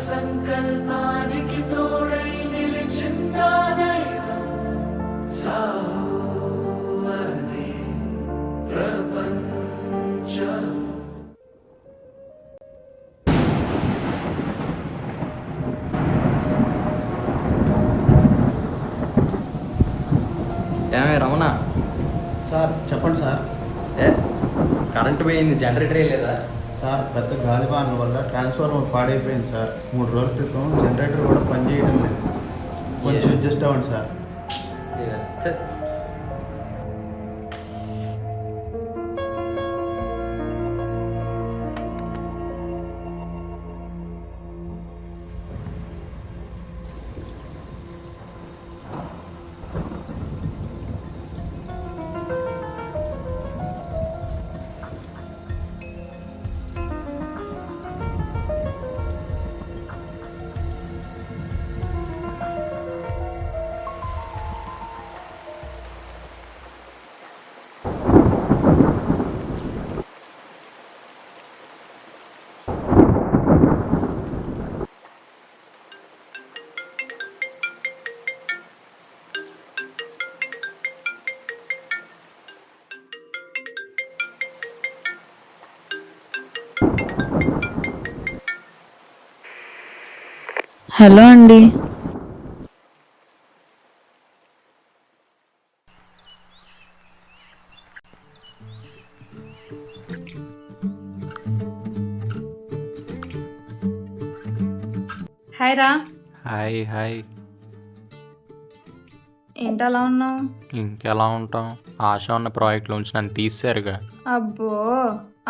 సంకల్పానికి తోడై నిలిచిందా దైవం సాహో అనే ప్రపంచం. ఏమే రమణ, సార్ చెప్పండి సార్. ఏ కరెంటు పోయింది, జనరేటరే లేదా? సార్ పెద్ద గాలివానల వల్ల ట్రాన్స్ఫార్మర్ పాడైపోయింది సార్. 3 రోజుల క్రితం జనరేటర్ కూడా పనిచేయడం లేదు. కొంచెం అడ్జస్ట్ అవ్వండి సార్. ఛే. హలో అండి. హాయ్ రా. Hi hi. ఏంటి అలా ఉన్నావు? ఇంకెలా ఉంటాం, ఆశ ఉన్న ప్రాజెక్ట్లోంచి నన్ను తీసేశారుగా. అబ్బో,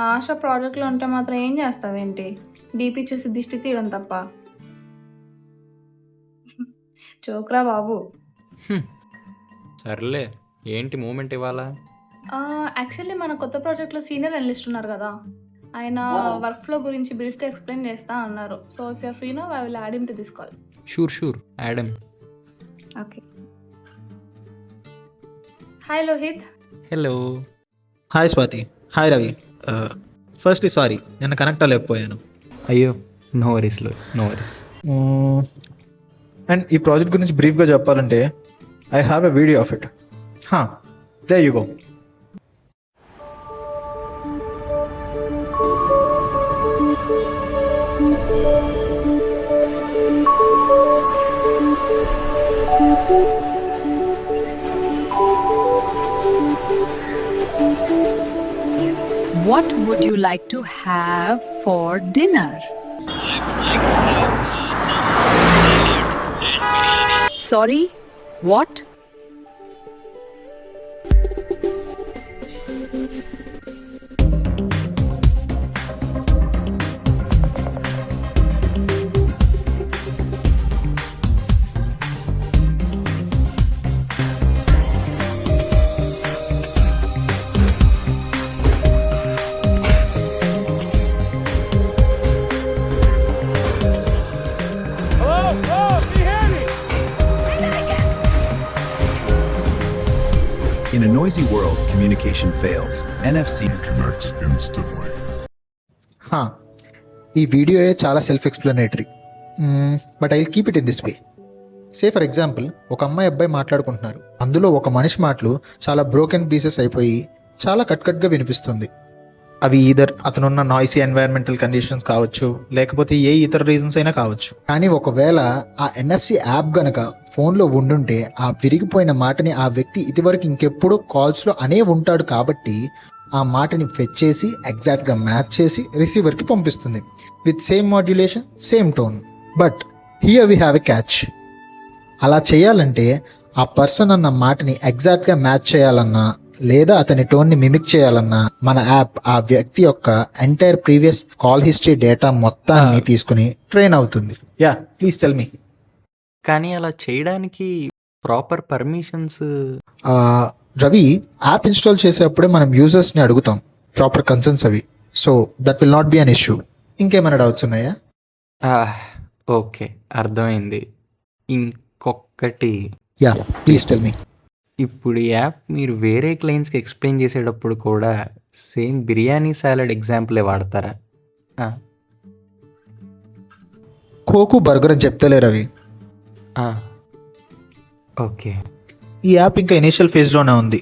ఆశ ప్రాజెక్ట్లో ఉంటే మాత్రం ఏం చేస్తావేంటి? డీపీ చూసి దిష్టి తీయడం తప్ప. చోక్రా బాబు. సర్లే, ఏంటి మూమెంట్ ఇవ్వాలా? యాక్చువల్లీ మన కొత్త ప్రాజెక్ట్లో సీనియర్ అనలిస్ట్ ఉన్నారు కదా, ఆయన వర్క్ ఫ్లో గురించి బ్రీఫ్గా ఎక్స్ప్లెయిన్ చేస్తా అన్నారు. So if you're free no I will add him to this call. Sure add him. Okay. Hi Lohit. Hello. Hi Swathi. Hi Ravi. Firstly sorry, నేను కనెక్ట్ అవ్వలేకపోయాను. అయ్యో, నో వరీస్లో, నో వరీస్. అండ్ ఈ ప్రాజెక్ట్ గురించి బ్రీఫ్గా చెప్పాలంటే I have a video of it. There you go. What would you like to have for dinner? Sorry, what? In a noisy world, communication fails. NFC connects instantly. ఈ వీడియోయే చాలా self explanatory, but I will keep it in this way. Say for example, ఒక అబ్బాయి మాట్లాడుకుంటున్నారు. అందులో ఒక మనిషి మాటలు చాలా బ్రోకెన్ పీసెస్ అయిపోయి చాలా కట్గా వినిపిస్తుంది. అవి ఈదర్ అతనున్న నాయిసీ ఎన్వైరన్మెంటల్ కండిషన్స్ కావచ్చు, లేకపోతే ఏ ఇతర రీజన్స్ అయినా కావచ్చు. కానీ ఒకవేళ ఆ ఎన్ఎఫ్సి యాప్ గనక ఫోన్లో ఉండుంటే ఆ విరిగిపోయిన మాటని ఆ వ్యక్తి ఇదివరకు ఇంకెప్పుడు కాల్స్లో అనే ఉంటాడు కాబట్టి ఆ మాటని ఫెచ్ చేసి ఎగ్జాక్ట్గా మ్యాచ్ చేసి రిసీవర్కి పంపిస్తుంది with same modulation, same tone. But here we have a catch. అలా చేయాలంటే ఆ పర్సన్ అన్న మాటని ఎగ్జాక్ట్గా మ్యాచ్ చేయాలన్నా లేదా అతని టోన్ని మిమిక్ చేయాలన్నా మన యాప్ ఆ వ్యక్తి యొక్క entire previous call history data మొత్తాన్ని తీసుకుని ట్రైన్ అవుతుంది. Yeah, please tell me. కానీ అలా చేయడానికి proper permissions. Ravi, app install చేసేటప్పుడే మనం యూజర్స్ని అడుగుతాం ప్రాపర్ కన్సర్న్స్ అవి. So that will not be an issue. ఇంకేమైనా డౌట్స్ ఉన్నాయా? ఓకే, అర్థమైంది. ఇంకొకటి. Yeah, please tell me. ఇప్పుడు ఈ యాప్ మీరు వేరే క్లయింట్స్కి ఎక్స్ప్లెయిన్ చేసేటప్పుడు కూడా సేమ్ బిర్యానీ సాలడ్ ఎగ్జాంపులే వాడతారా? కోకు బర్గర్ అని చెప్తలే రవి. ఓకే. ఈ యాప్ ఇంకా ఇనీషియల్ ఫేజ్లోనే ఉంది.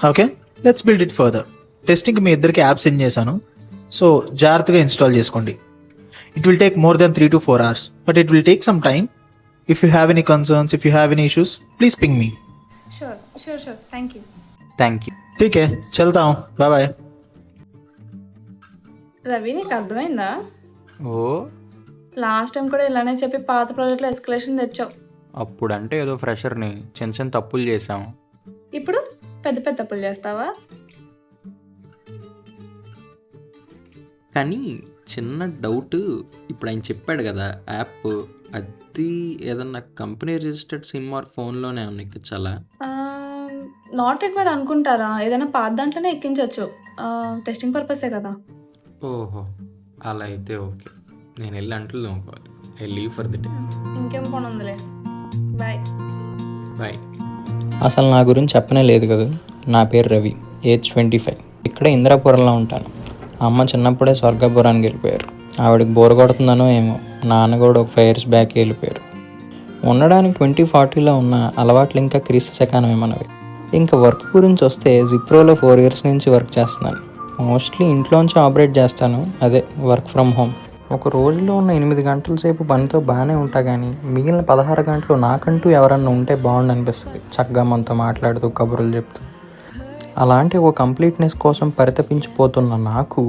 Okay, let's build it further. టెస్టింగ్కి మీ ఇద్దరికి యాప్ సెండ్ చేశాను, సో జాగ్రత్తగా ఇన్స్టాల్ చేసుకోండి. It will take more than 3 to 4 hours, but it will take some time. If you have any concerns, if you have any issues, please ping me. Sure sure sure, thank you. Thank you. ठीक है, चलता हूँ, bye bye. Ravi, నీకు అర్థమైందా? ఓ, last time కూడా ఇలానే చెప్పి పాత ప్రాజెక్ట్లో ఎస్కలేషన్ తెచ్చావు. అప్పుడంటే ఏదో ఫ్రెషర్ని చిన్న చిన్న తప్పులు చేసాం. ఇప్పుడు పెద్ద పెద్ద తప్పులు చేస్తావా? కానీ చిన్న డౌట్, ఇప్పుడు ఆయన చెప్పాడు కదా యాప్, అది ఏదన్నా కంపెనీ రిజిస్టర్డ్ సిమ్ ఆర్ ఫోన్లోనే ఉన్నాయి ఎక్కించాలా? నాట్ రిక్వైర్డ్ అనుకుంటారా? ఏదైనా పాత దాంట్లోనే ఎక్కించవచ్చు, టెస్టింగ్ పర్పసే కదా. ఓహో, అలా అయితే ఓకే. నేను వెళ్ళి అంట్లు తోముకోవాలి. I leave for the day. ఇంకేం పని ఉందిలే, బాయ్. బాయ్. అసలు నా గురించి చెప్పనే లేదు కదా. నా పేరు రవి, ఏజ్ 25. ఇక్కడ ఇందిరాపురంలో ఉంటాను. అమ్మ చిన్నప్పుడే స్వర్గపురానికి వెళ్ళిపోయారు. ఆవిడకి బోర్ కొడుతుందనో ఏమో, నాన్న కూడా ఒక 5 years బ్యాక్ వెళ్ళిపోయారు. ఉండడానికి 20-40లో ఉన్న అలవాట్లు ఇంకా క్రీస్తు శకానమే మనవి. ఇంకా వర్క్ గురించి వస్తే జిప్రోలో 4 years నుంచి వర్క్ చేస్తున్నాను. మోస్ట్లీ ఇంట్లోంచి ఆపరేట్ చేస్తాను, అదే వర్క్ ఫ్రమ్ హోమ్. ఒక రోజులో ఉన్న 8 గంటల సేపు పనితో బాగానే ఉంటా, కానీ మిగిలిన 16 గంటలు నాకంటూ ఎవరన్నా ఉంటే బాగుండు అనిపిస్తుంది. చక్కగా మనతో మాట్లాడుతూ కబుర్లు చెప్తూ. అలాంటి ఒక కంప్లీట్నెస్ కోసం పరితపించిపోతున్న నాకు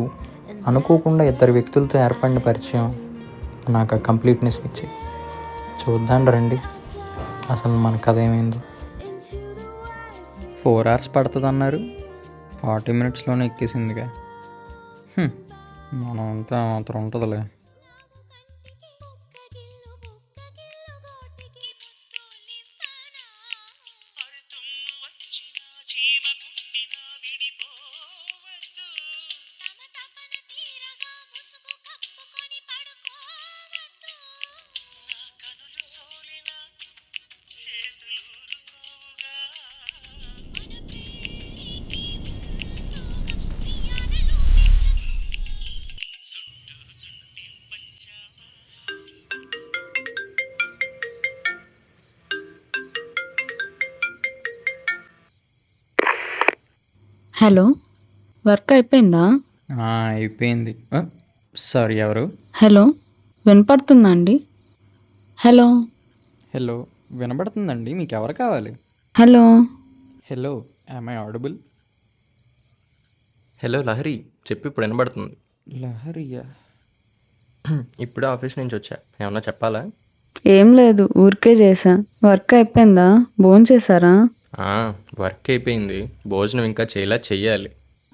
అనుకోకుండా 2 వ్యక్తులతో ఏర్పడిన పరిచయం నాకు ఆ కంప్లీట్నెస్ ఇచ్చి. చూద్దాం రండి అసలు మన కథ ఏమైందో. 4 hours పడుతుంది అన్నారు, 40 minutesలోనే ఎక్కేసిందిగా. మనం అంతా మాత్రం ఉంటుందిలే. హలో, వర్క్ అయిపోయిందా? అయిపోయింది. సారీ, ఎవరు? హలో, వినపడుతుందా అండి? హలో హలో, వినబడుతుందండి. మీకు ఎవరు కావాలి? Hello hello, am I audible? Hello Lahari, చెప్పి ఇప్పుడు వినబడుతుంది. లహరియా? ఇప్పుడే ఆఫీస్ నుంచి వచ్చా, ఏమన్నా చెప్పాలా? ఏం లేదు, ఊరికే చేసా. వర్క్ అయిపోయిందా? భోంచేశారా? వర్క్ అయిపోయింది, భోజనం ఇంకా చెయ్యాలి.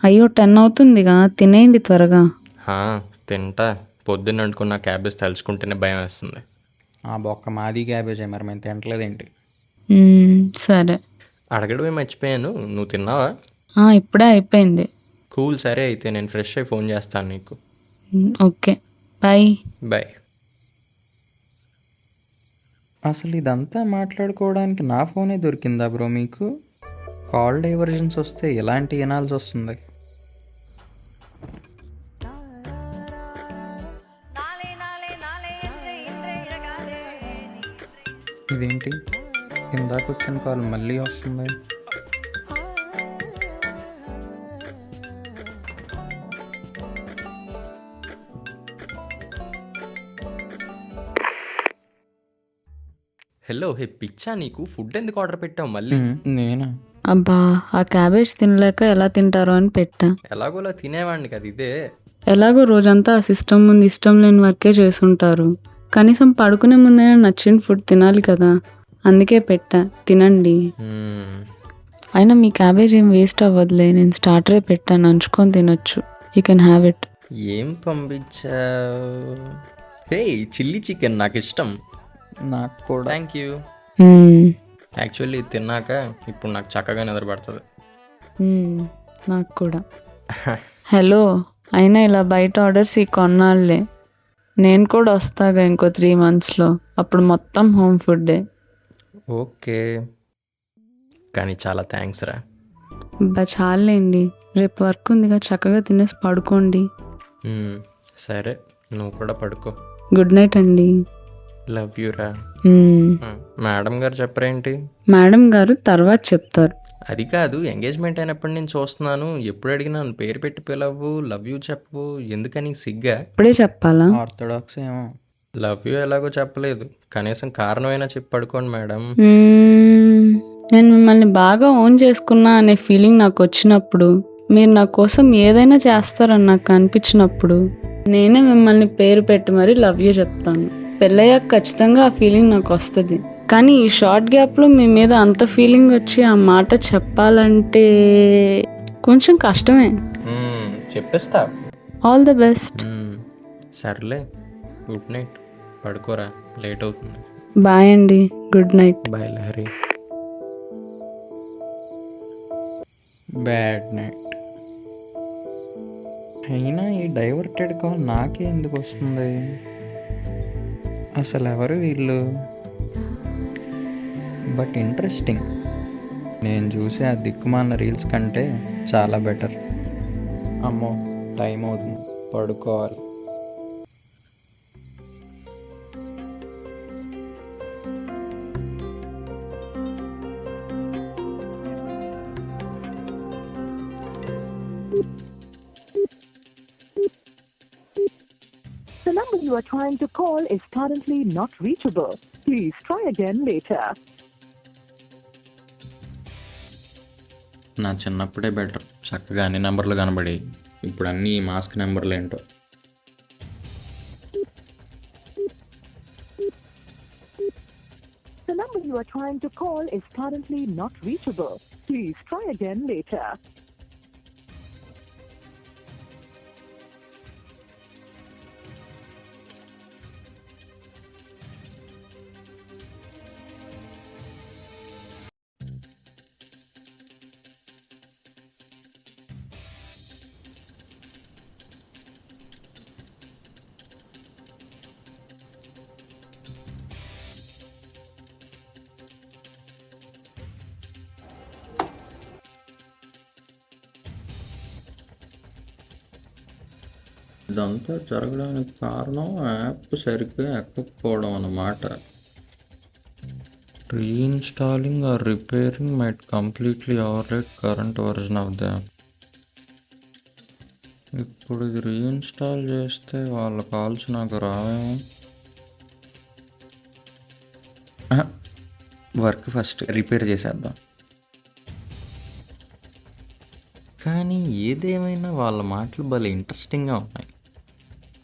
అయ్యో, 10 అవుతుందిగా, తినేయండి త్వరగా. తింటా. పొద్దున్న అనుకున్న క్యాబేజ్ తలుచుకుంటేనే భయం వేస్తుంది. ఆ బొక్క మాది క్యాబేజే, మరి మేము తింటలేదేంటి? సరే. అడగడమే మర్చిపోయాను, నువ్వు తిన్నావా? ఇప్పుడే అయిపోయింది. కూల్, సరే అయితే నేను ఫ్రెష్ అయి ఫోన్ చేస్తాను నీకు. Okay, bye. బాయ్. అసలు ఇదంతా మాట్లాడుకోవడానికి నా ఫోనే దొరికిందా బ్రో మీకు? కాల్ డైవర్జన్స్ వస్తే ఎలాంటి వినాల్సి వస్తుంది? ఇదేంటి, ఇందాక వచ్చిన కాల్ మళ్ళీ వస్తుంది? హలో, హే పిచ్చా, నీకు ఫుడ్ ఎందుకు ఆర్డర్ పెట్టావు మళ్ళీ? నేనా? అబ్బా, ఆ క్యాబేజ్ తినలేక ఎలా తింటారో అని పెట్టా. ఎలాగోలా తినేవాడిని కదా, ఇదే. ఎలాగో రోజంతా ఆ సిస్టమ్ ముందు ఇష్టం లేని వర్కే చేస్తుంటారు. కనీసం పడుకునే ముందైనా నచ్చిన ఫుడ్ తినాలి కదా, అందుకే పెట్టా, తినండి. అయినా మీ క్యాబేజ్ ఏం వేస్ట్ అవ్వదులే, నేను స్టార్టరే పెట్టాను, నంచుకొని తినొచ్చు. You can have it. ఏం పంపించా? హే, చిల్లీ చికెన్ నాకు ఇష్టం. నాకు కూడా. Thank you. యాక్చువల్లీ తిన్నాక ఇప్పుడు నాకు చక్కగా నిద్రపడుతుంది. నాకు కూడా. హలో, అయినా ఇలా బయట ఆర్డర్స్ కొన్నాళ్ళే. నేను కూడా వస్తాగా ఇంకో 3 monthsలో, అప్పుడు మొత్తం హోమ్ ఫుడ్డే. ఓకే, కానీ చాలా థ్యాంక్స్ రా. చాలండి, రేపు వర్క్ ఉందిగా, చక్కగా తినేసి పడుకోండి. సరే, నువ్వు కూడా పడుకో. గుడ్ నైట్ అండి. లవ్ యూరా. మ్మ్. మేడం గారు చెప్పరేంటి? మేడం గారు తర్వాత చెప్తారు. అది కాదు, ఎంగేజ్మెంట్ అయినప్పటి నుంచి చూస్తున్నాను, ఎప్పుడు అడిగినా నన్ను పేరు పెట్టి పిలవు, లవ్ యూ చెప్పు, ఎందుకని సిగ్గా? ఇప్పుడే చెప్పాలా? ఆర్థడాక్స్ ఏమో. లవ్ యూ ఎలాగో చెప్పలేదు, కనీసం కారణమైనా చెప్పి పడుకోండి మేడం. నేను మిమ్మల్ని బాగా ఓన్ చేసుకున్నా అనే ఫీలింగ్ నాకు వచ్చినప్పుడు, మీరు నా కోసం ఏదైనా చేస్తారని నాకు అనిపించినప్పుడు నేనే మిమ్మల్ని పేరు పెట్టి మరీ లవ్ యూ చెప్తాను. పెళ్ళయ్యాక ఖచ్చితంగా ఆ ఫీలింగ్ నాకు వస్తుంది. కానీ ఈ షార్ట్ గ్యాప్లో మీ మీద అంత ఫీలింగ్ వచ్చి ఆ మాట చెప్పాలంటే కొంచెం కష్టమే. చెప్పేస్తా. All the best. సర్లే, గుడ్ నైట్, పడుకోరా, లేట్ అవుతుంది. బాయ్ అండి, good night. Bye Lahari. Bad night. అయినా ఈ డైవర్టెడ్ కాల్ నాకే ఎందుకు వస్తుంది? అసలు ఎవరు వీళ్ళు? But interesting. నేను చూసే ఆ దిక్కుమాలిన రీల్స్ కంటే చాలా బెటర్. అమ్మో, టైం అవుతుంది, పడుకోవాలి. The number you are trying to call is currently not reachable. Please try again later. నా చిన్నప్పుడే బెటర్, చక్కగా అన్ని నెంబర్లు కనబడేవి. ఇప్పుడు అన్నీ మాస్క్ నెంబర్లు ఏంటో. The number you are trying to call is currently not reachable. Please try again later. ఇదంతా జరగడానికి కారణం యాప్ సరిగ్గా ఎక్కకపోవడం అన్నమాట. Reinstalling or repairing might completely overwrite current version of the app. ఇప్పుడు ఇది రీఇన్స్టాల్ చేస్తే వాళ్ళ కాల్స్ నాకు రావేమో. వర్క్ ఫస్ట్ రిపేర్ చేసేద్దాం. కానీ ఏదేమైనా వాళ్ళ మాటలు భలే ఇంట్రెస్టింగ్గా ఉన్నాయి.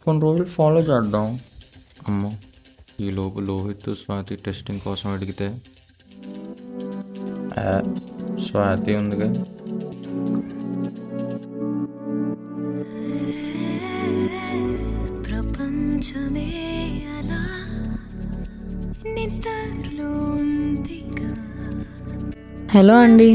కొన్ని రోజులు ఫాలో చేద్దాం. అమ్మో, ఈలోపు లోహిత్ స్వాతి టెస్టింగ్ కోసం అడిగితే స్వాతి ఉందిగా. హలో అండి,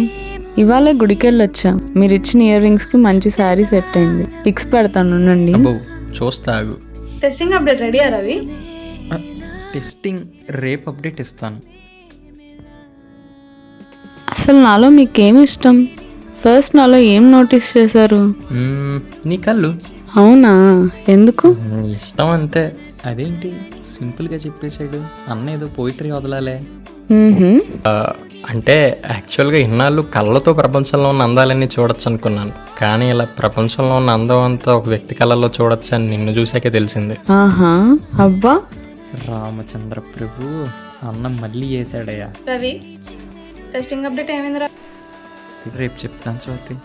ఇవాళ గుడికి వెళ్ళొచ్చా. మీరు ఇచ్చిన ఇయర్ రింగ్స్కి మంచి శారీ సెట్ అయింది. పిక్స్ పెడతాను ఉండండి. అబ్బో, చూస్తాగు. Testing update ready Ravi? Testing రేపు అప్డేట్ ఇస్తాను. అసలు నాలో మీకేమి ఇష్టం? ఫస్ట్ నాలో ఏం నోటీస్ చేశారు? నీ కళ్ళు. అవునా, ఎందుకు? ఇష్టం అంతే. అదేంటి సింపుల్గా చెప్పేశాడు. అన్న ఏదో పోయిటరీ వదలాలే. అంటే యాక్చువల్గా ఇన్నాళ్ళు కళ్ళతో ప్రపంచంలో ఉన్న అందాలన్నీ చూడొచ్చు అనుకున్నాను, కానీ ఇలా ప్రపంచంలో ఉన్న అందం అంతా ఒక వ్యక్తి కళ్ళల్లో చూడొచ్చు అని నిన్ను చూసాకే తెలిసింది. ఆహా, అబ్బా. రామచంద్ర ప్రభు, అన్నం మళ్ళీ వేసాడయ్యా. రవి, టెస్టింగ్ అప్డేట్ ఏమైంది రా? రేపు చెప్తాను స్వాతి.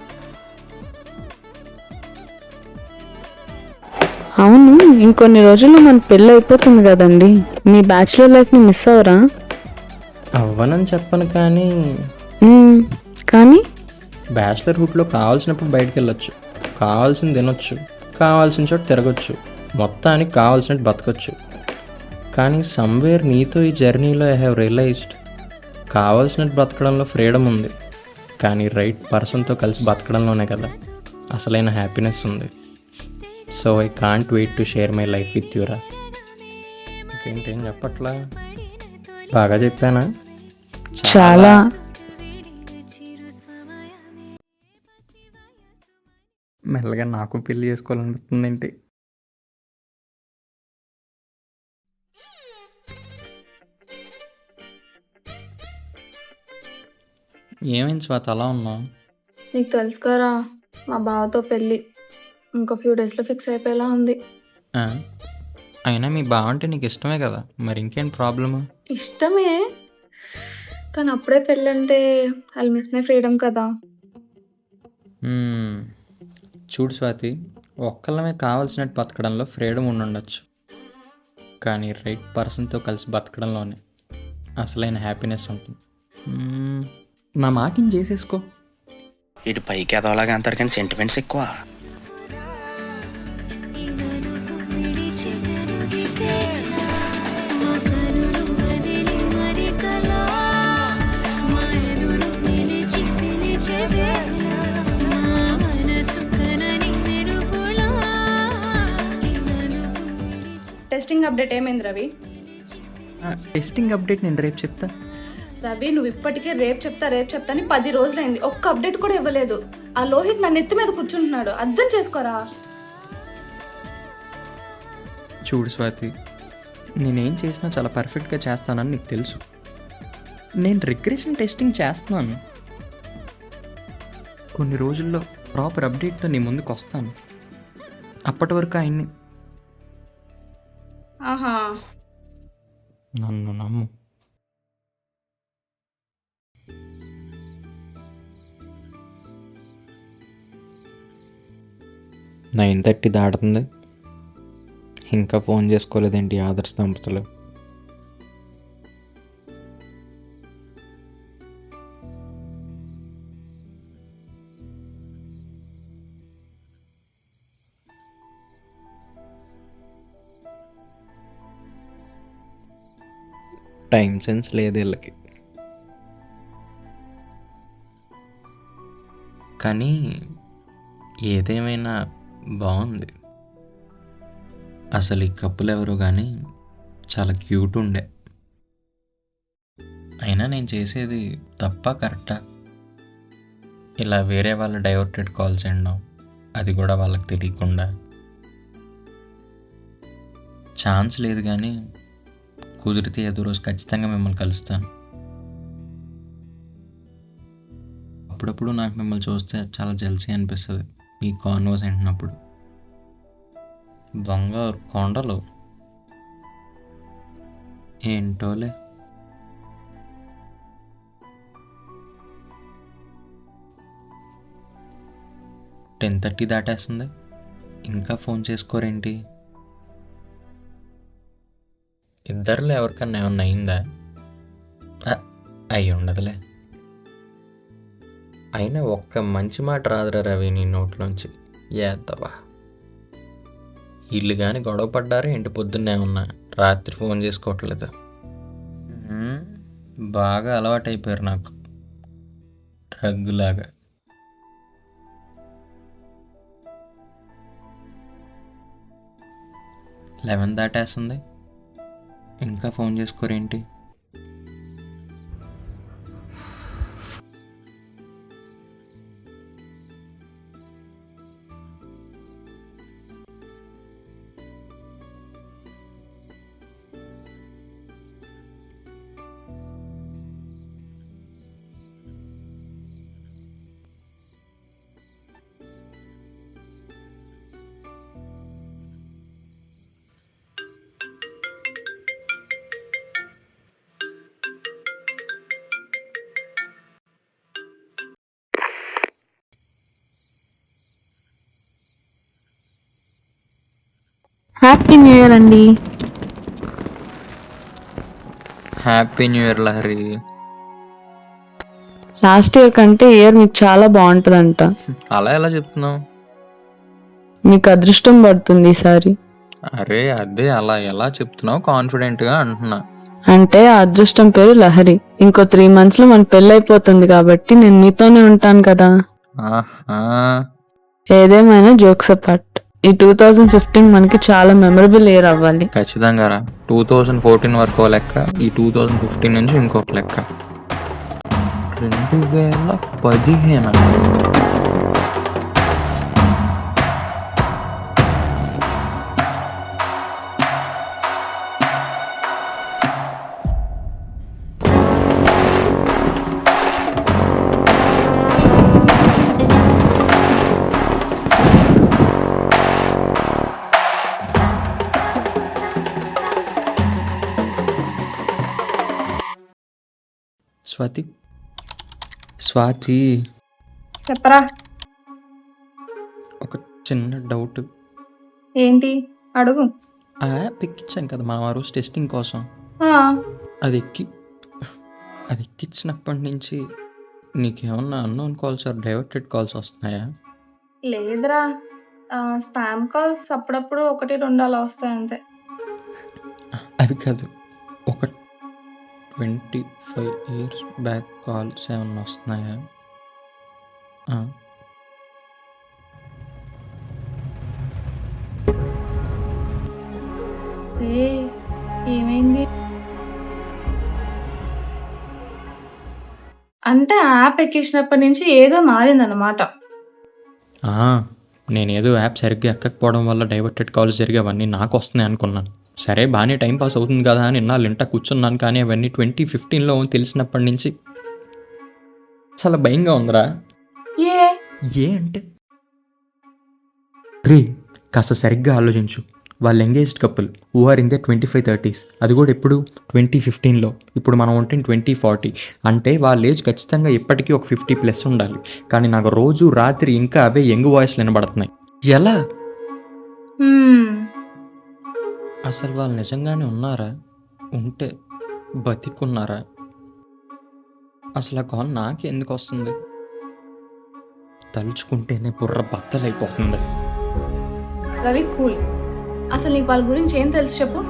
అవును, ఇంకొన్ని రోజుల్లో మన పెళ్ళి అయిపోతుంది కదండి. మీ బ్యాచులర్ లైఫ్ని మిస్ అవరా? అవ్వనని చెప్పను, కానీ కానీ బ్యాచిలర్హుడ్లో కావాల్సినప్పుడు బయటకు వెళ్ళొచ్చు, కావాల్సింది తినొచ్చు, కావాల్సిన చోట తిరగచ్చు, మొత్తానికి కావాల్సినట్టు బతకొచ్చు. కానీ సమ్వేర్ నీతో ఈ జర్నీలో ఐ హ్యావ్ రియలైజ్డ్ కావాల్సినట్టు బ్రతకడంలో ఫ్రీడమ్ ఉంది, కానీ రైట్ పర్సన్తో కలిసి బతకడంలోనే కదా అసలైన హ్యాపీనెస్ ఉంది. So I can't wait to share my life with యూరా. ఇంకేంటేం చెప్పట్లా? బాగా చెప్పానా? చాలా. మెల్లగా నాకు పెళ్లి చేసుకోవాలనిపిస్తుంది ఏంటి. ఏమైంది స్వాతి అలా ఉన్నావు? నీకు తెలుసు కదా మా బావతో పెళ్ళి ఇంకో ఫ్యూ డేస్లో ఫిక్స్ అయిపోయేలా ఉంది. ఆ? అయినా మీ బావ అంటే నీకు ఇష్టమే కదా, మరి ఇంకేంటి ప్రాబ్లము? ఇష్టమే, కానీ అప్పుడే పెళ్ళంటే ఐ మిస్ మై ఫ్రీడమ్ కదా. చూడు స్వాతి, ఒక్కళ్ళమే కావాల్సినట్టు బతకడంలో ఫ్రీడమ్ ఉండొచ్చు, కానీ రైట్ పర్సన్తో కలిసి బతకడంలోనే అసలైన హ్యాపీనెస్ ఉంటుంది. నా మాటని చేసేసుకో. ఇటు పైకి ఎదవలాగా అంటారు కానీ సెంటిమెంట్స్ ఎక్కువ. టెస్టింగ్ అప్డేట్ ఏమైంది రవి? టెస్టింగ్ అప్డేట్ నేను రేపు చెప్తా. రవి నువ్వు ఇప్పటికే రేపు చెప్తా అని 10 రోజులైంది, ఒక్క అప్డేట్ కూడా ఇవ్వలేదు. ఆ లోహిత్ నా నెత్తి మీద కూర్చుంటున్నాడు, అర్థం చేసుకోరా. చూడు స్వాతి, నేనేం చేసినా చాలా పర్ఫెక్ట్గా చేస్తానని నీకు తెలుసు. నేను రిగ్రెషన్ టెస్టింగ్ చేస్తున్నాను. కొన్ని రోజుల్లో ప్రాపర్ అప్డేట్తో నీ ముందుకు వస్తాను. అప్పటి వరకు ఆయన్ని నన్ను నమ్ము. నైన్ 30 దాటుతుంది, ఇంకా ఫోన్ చేసుకోలేదేంటి ఆదర్శ దంపతులు? టైం సెన్స్ లేదు వీళ్ళకి. కానీ ఏదేమైనా బాగుంది. అసలు ఈ కప్పులు ఎవరు కానీ చాలా క్యూట్ ఉండే. అయినా నేను చేసేది తప్ప కరెక్టా? ఇలా వేరే వాళ్ళ డైవర్టెడ్ కాల్స్ చేయడం, అది కూడా వాళ్ళకి తెలియకుండా. ఛాన్స్ లేదు కానీ కుదిరితే ఏదో రోజు ఖచ్చితంగా మిమ్మల్ని కలుస్తాను. అప్పుడప్పుడు నాకు మిమ్మల్ని చూస్తే చాలా జెల్సీ అనిపిస్తుంది ఈ కాన్వర్స్ వింటున్నప్పుడు. బంగారు కొండలు ఏంటోలే. టెన్ 30 దాటేస్తుంది, ఇంకా ఫోన్ చేసుకోరేంటి? ఇద్దరిలో ఎవరికన్నా ఏమన్నా అయిందా? అయి ఉండదులే. అయినా ఒక్క మంచి మాట రాదురా రవి నీ నోట్లోంచి. ఏద్దవా, వీళ్ళు కానీ గొడవ పడ్డారా ఏంటి? పొద్దున్నే ఉన్నా, రాత్రి ఫోన్ చేసుకోవట్లేదు. బాగా అలవాటైపోయారు నాకు, డ్రగ్గులాగా. లెవెన్ దాటేస్తుంది, ఇంకా ఫోన్ చేసుకోరేంటి? హ్యాపీ న్యూ ఇయర్ అండి. Happy new year Lahari. Last year కంటే ఇయర్ మీకు చాలా బాగుంటుందంట. అలా ఎలా చెప్తున్నావు? మీకు అదృష్టం పడుతుంది ఈసారి. అరే అదే అలా ఎలా చెప్తున్నావు కాన్ఫిడెంట్గా అంటున్నా. అంటే ఆ అదృష్టం పేరు లహరి. ఇంకో 3 months లో మన పెళ్ళి అయిపోతుంది కాబట్టి నేను మీతోనే ఉంటాను కదా. ఏదేమైనా జోక్స్ అపార్ట్, ఈ 2015 మనకి చాలా మెమరబుల్ ఇయర్ అవ్వాలి. ఖచ్చితంగా రా. 2014 వరకు లెక్క, ఈ 2015 నుంచి ఇంకొక లెక్క. 2015 స్వాతి చెప్పరా. ఒక చిన్న డౌట్. ఏంటి అడుగు. ఆ యాప్ ఎక్కించాను కదా మనం ఆ రోజు టెస్టింగ్ కోసం. ఆ, అది ఎక్కించినప్పటి నుంచి నీకేమన్నా unknown calls or diverted calls వస్తున్నాయా? లేదురా, స్పామ్ కాల్స్ అప్పుడప్పుడు 1-2 అలా వస్తాయి అంతే. అవి కాదు, ఒక 25 years బ్యాక్ కాల్స్ ఏమన్నా వస్తున్నాయా? ఏ ఏమైంది అంటే యాప్ ఎక్కించినప్పటి నుంచి ఏదో మారిందన్నమాట. నేనేదో యాప్ సరిగ్గా ఎక్కకపోవడం వల్ల డైవర్టెడ్ కాల్స్ జరిగేవన్నీ నాకు వస్తున్నాయి అనుకున్నాను. సరే బాగానే టైం పాస్ అవుతుంది కదా అని ఇన్నాళ్ళు ఇంట కూర్చున్నాను. కానీ అవన్నీ 2015లో తెలిసినప్పటి నుంచి చాలా భయంగా ఉందిరా. ఏ అంటే రే కాస్త సరిగ్గా ఆలోచించు. వాళ్ళు engaged couple who are in the 25-30s. అది కూడా ఎప్పుడు 2015లో. ఇప్పుడు మనం ఉంటే 2040. అంటే వాళ్ళ ఏజ్ ఖచ్చితంగా ఇప్పటికీ ఒక 50+ ఉండాలి. కానీ నాకు రోజు రాత్రి ఇంకా అవే యంగ్ వాయిస్లు వినబడుతున్నాయి. ఎలా? అసలు వాళ్ళు నిజంగానే ఉన్నారా? ఉంటే బతికున్నారా? అసలు ఆ కాల్ నాకే ఎందుకు వస్తుంది? తలుచుకుంటేనే బుర్ర బద్దలైపోతుంది. రవి కూల్. అసలు నీకు వాళ్ళ గురించి ఏం తెలుసు చెప్పు.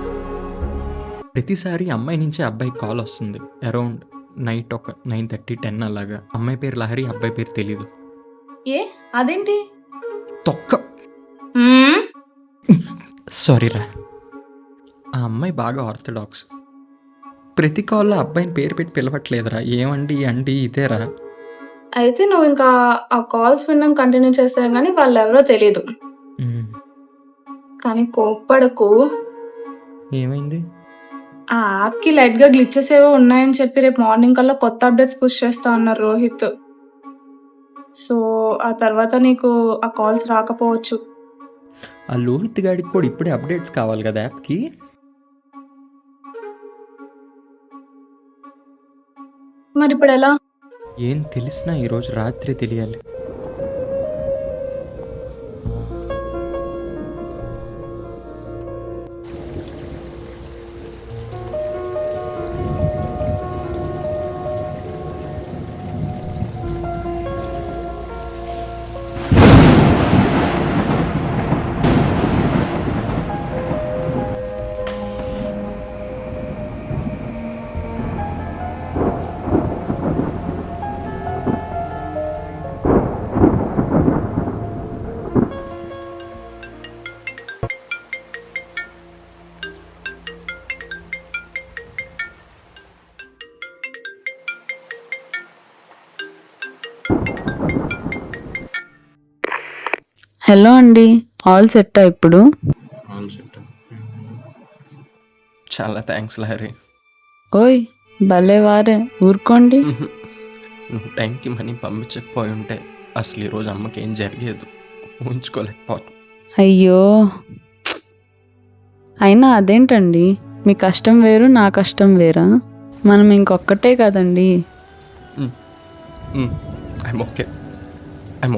ప్రతిసారి అమ్మాయి నుంచి అబ్బాయికి కాల్ వస్తుంది. అరౌండ్ నైట్ ఒక 9:30-10 అలాగా. అమ్మాయి పేరు లహరి, అబ్బాయి పేరు తెలీదు. అదేంటి? తొక్క సారీరా. ఆ అమ్మాయి బాగా ఆర్థడాక్స్. ప్రతి కాల్లో అబ్బాయిని పేరు పెట్టి పిలవట్లేదురా. ఏమండి అండి ఇదేరా. అయితే నువ్వు ఇంకా ఆ కాల్స్ వినడం కంటిన్యూ చేస్తాను కానీ వాళ్ళు ఎవరో తెలియదు. కానీ కోప్పడకు. ఏమైంది? ఆ యాప్కి లైట్గా గ్లిచెస్ ఏవో ఉన్నాయని చెప్పి రేపు మార్నింగ్ కల్లా కొత్త అప్డేట్స్ పుష్ చేస్తా అన్నారు రోహిత్. సో ఆ తర్వాత నీకు ఆ కాల్స్ రాకపోవచ్చు. ఆ లోహిత్ గాడికి కూడా ఇప్పుడే అప్డేట్స్ కావాలి కదా యాప్కి. మరి ఇప్పుడు ఎలా? ఏం తెలిసినా ఈరోజు రాత్రి తెలియాలి. హలో అండి, ఆల్ సెట్టా ఇప్పుడు? చాలా థ్యాంక్స్ లహరి. ఓయ్ భలే వారే, ఊరుకోండి. నువ్వు టైంకి మనీ పంపించకపోయి ఉంటే అసలు ఈరోజు అమ్మకి ఏం జరిగేది ఊహించుకోలేకపోతాం. అయ్యో, అయినా అదేంటండి, మీ కష్టం వేరు నా కష్టం వేరా? మనం ఇంకొక్కటే కదండి. I'm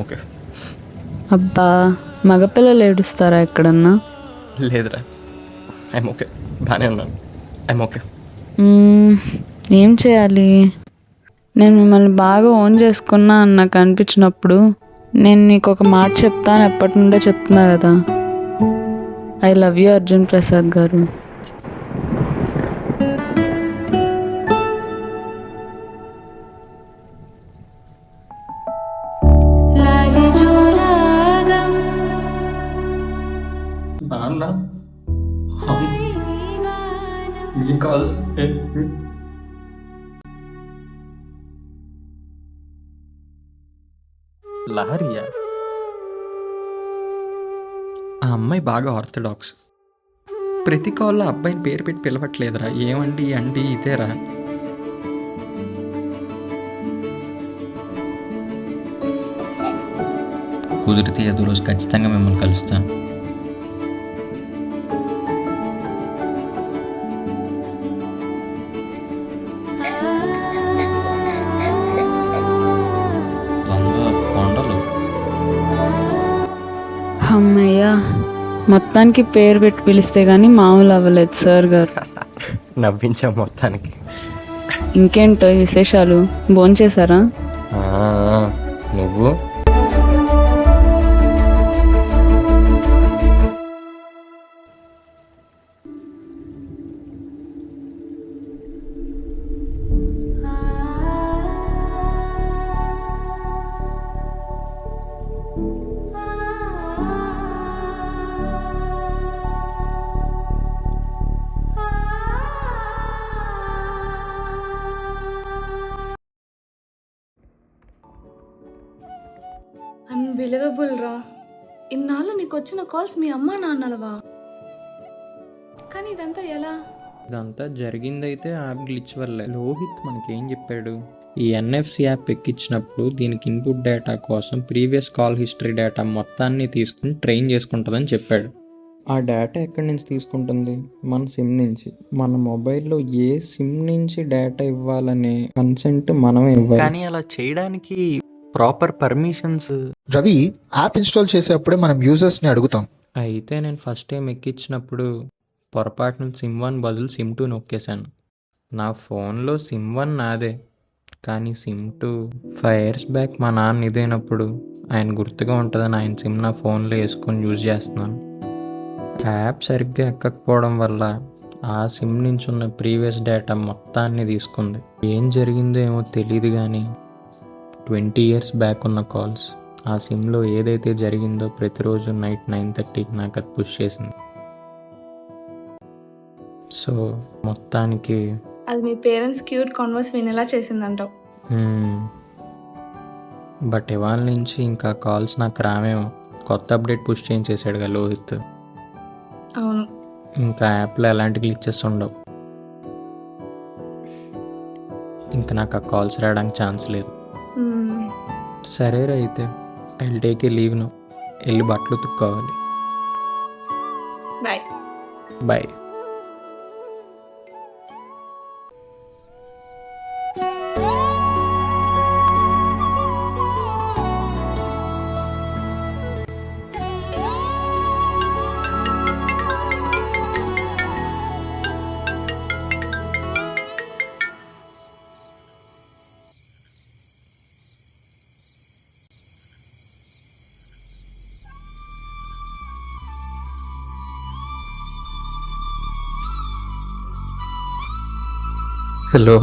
okay. అబ్బా, మగపిల్లలు ఏడుస్తారా ఎక్కడన్నా? లేదురా, ఐమ్ ఓకే, బాగానే ఉన్నాను. I'm okay. ఏం చేయాలి? నేను మిమ్మల్ని బాగా ఓన్ చేసుకున్నా అని నాకు అనిపించినప్పుడు నేను నీకు ఒక మాట చెప్తాను, ఎప్పటి నుండో చెప్తున్నా కదా. I love you Arjun Prasad గారు. లహరియా? ఆ అమ్మాయి బాగా ఆర్థడాక్స్. ప్రతి కాల్లో అబ్బాయిని పేరు పెట్టి పిలవట్లేదురా. ఏమండి అండి ఇదేరా. కుదిరితే ఏదో రోజు ఖచ్చితంగా మిమ్మల్ని కలుస్తాను. మొత్తానికి పేరు పెట్టి పిలిస్తే గానీ మామూలు అవ్వలేదు సార్ గారు. నవ్వించాం మొత్తానికి. ఇంకేంటో విశేషాలు? భోంచేశారా? ఆ, నువ్వు? అన్బిలీవబుల్ రా. ఇన్నాళ్ళు నీకు వచ్చిన కాల్స్ మీ అమ్మా నాన్నలవా? కానీ ఇదంతా ఎలా? ఇదంతా జరిగిందైతే యాప్ గ్లిచ్ వల్లే. లోహిత్ మనకేం చెప్పాడు? ఈ ఎన్ఎఫ్సి యాప్ ఎక్కించినప్పుడు దీనికి ఇన్పుట్ డేటా కోసం ప్రీవియస్ కాల్ హిస్టరీ డేటా మొత్తాన్ని తీసుకుని ట్రైన్ చేసుకుంటుందని చెప్పాడు. ఆ డేటా ఎక్కడి నుంచి తీసుకుంటుంది? మన సిమ్ నుంచి. మన మొబైల్లో ఏ సిమ్ నుంచి డేటా ఇవ్వాలనే కన్సెంట్ మనమే ఇవ్వాలి. కానీ అలా చేయడానికి proper permissions. Ravi, app install చేసేటప్పుడే మనం యూజర్స్ని అడుగుతాం. అయితే నేను ఫస్ట్ టైం ఎక్కించినప్పుడు పొరపాటున సిమ్ 1 బదులు సిమ్ 2 నొక్కేశాను. నా ఫోన్లో సిమ్ 1 నాదే, కానీ సిమ్ 2 5 years బ్యాక్ మా నాన్న ఇదైనప్పుడు ఆయన గుర్తుగా ఉంటుందని ఆయన సిమ్ నా ఫోన్లో వేసుకొని యూజ్ చేస్తున్నాను. యాప్ సరిగ్గా ఎక్కకపోవడం వల్ల ఆ సిమ్ నుంచి ఉన్న ప్రీవియస్ డేటా మొత్తాన్ని తీసుకుంది. ఏం జరిగిందో ఏమో తెలియదు కానీ 20 years బ్యాక్ ఉన్న కాల్స్ ఆ సిమ్లో ఏదైతే జరిగిందో ప్రతిరోజు నైట్ 9:30కి నాకు అది పుష్ చేసింది. సో మొత్తానికి అది మీ పేరెంట్స్ క్యూట్ కాన్వర్స్ వినేలా చేసిందంటావు. బట్ ఇవాళ నుంచి ఇంకా కాల్స్ నాకు రామేమో. కొత్త అప్డేట్ పుష్ చేయించేసాడుగా లోహిత్. అవును. ఇంకా యాప్లో ఎలాంటి గ్లిచెస్ ఉండవు. ఇంకా నాకు ఆ కాల్స్ రావడానికి ఛాన్స్ లేదు. సరేరా అయితే I will take a leave no. వెళ్ళి బట్టలు ఉతుక్కోవాలి. బాయ్. బాయ్. హలో.